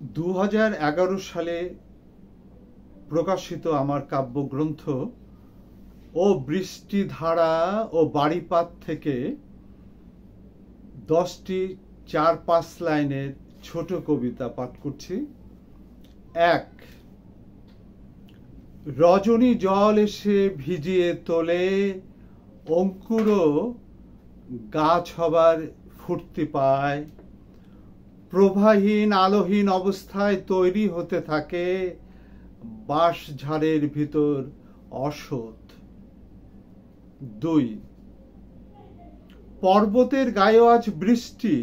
2011 সালে প্রকাশিত আমার কাব্যগ্রন্থ ও বৃষ্টিধারা ও বাড়িপাত থেকে 10টি 4-5 লাইনের ছোট কবিতা পাঠ করছি। 1। রজনী জল এসে ভিজিয়ে তোলে, অঙ্কুরও গাছ হবার ফুর্তি পায়, প্রভাহীন আলোহীন অবস্থায় তৈরি হতে থাকে বাঁশঝাড়ের ভিতর অসৎ। 2। পর্বতের গায়ে আজ বৃষ্টি,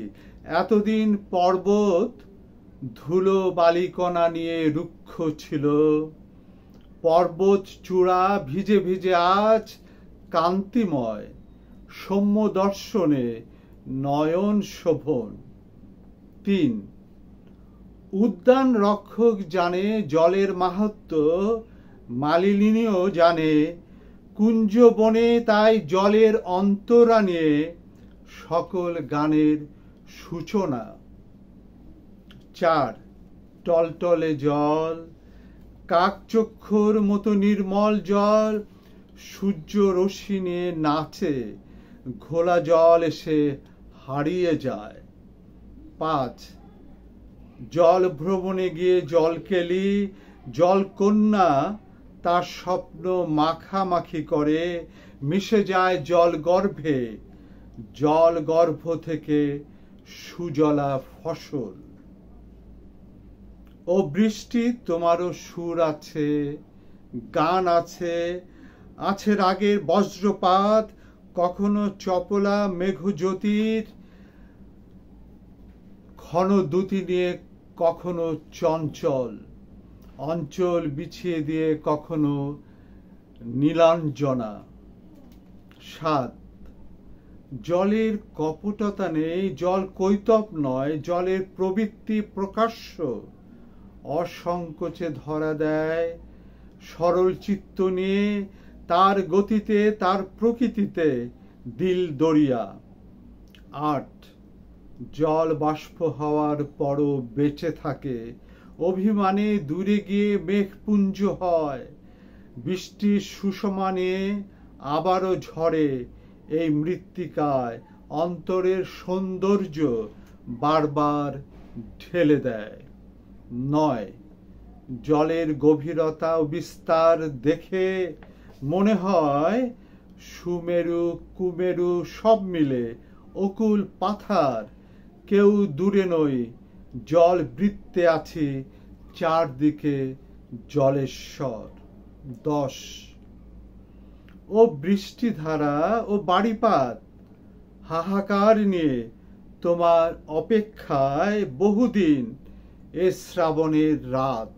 এতদিন পর্বত ধুলো বালিকণা নিয়ে রুক্ষ ছিল, পর্বত চূড়া ভিজে ভিজে আজ কান্তিময়, সৌম্য দর্শনে নয়ন শোভন। 3। উদ্যান রক্ষক জানে জলের মাহাত্ম্য, মালিনীও জানে কুঞ্জ বনে, তাই জলের অন্তরা নিয়ে সকল গানের সূচনা। 4। টলটলে জল, কাকচক্ষুর মতো নির্মল জল, সূর্য রশ্মি নিয়ে নাচে, ঘোলা জল এসে হারিয়ে যায়। 5। জল ভ্রমণে গিয়ে জলকেলি, জলকন্যা তার স্বপ্ন মাখামাখি করে, মিশে যায় জল গর্ভে, জল গর্ভ থেকে সুজলা ফসল। ও বৃষ্টি, তোমারও সুর আছে, গান আছে, আছে রাগের বজ্রপাত, কখনো চপলা মেঘজ্যোতির ঘন দ্যুতি নিয়ে, কখনো চঞ্চল অঞ্চল বিছিয়ে দিয়ে, কখনো নীলাঞ্জনা। 7। জলের কপটতা নেই, জল কৈতব নয়, জলের প্রবৃত্তি প্রকাশ্য, অসংকোচে ধরা দেয় সরল চিত্ত নিয়ে, তার গতিতে তার প্রকৃতিতে দিল দরিয়া। 8। জল বাষ্প হওয়ার পরও বেঁচে থাকে, অভিমানে দূরে গিয়ে মেঘপুঞ্জ হয়, বৃষ্টির সুষমা নিয়ে আবারও ঝরে এই মৃত্তিকায়, অন্তরের সৌন্দর্য বারবার ঢেলে দেয়। 9। জলের গভীরতা ও বিস্তার দেখে মনে হয় সুমেরু কুমেরু সব মিলে অকুল পাথার, কেউ দূরে নই, জল বৃত্তে আছি, চারদিকে জলেশ্বর। 10। ও বৃষ্টিধারা ও বাড়িপাত, হাহাকার নিয়ে তোমার অপেক্ষায় বহুদিন এ শ্রাবণের রাত।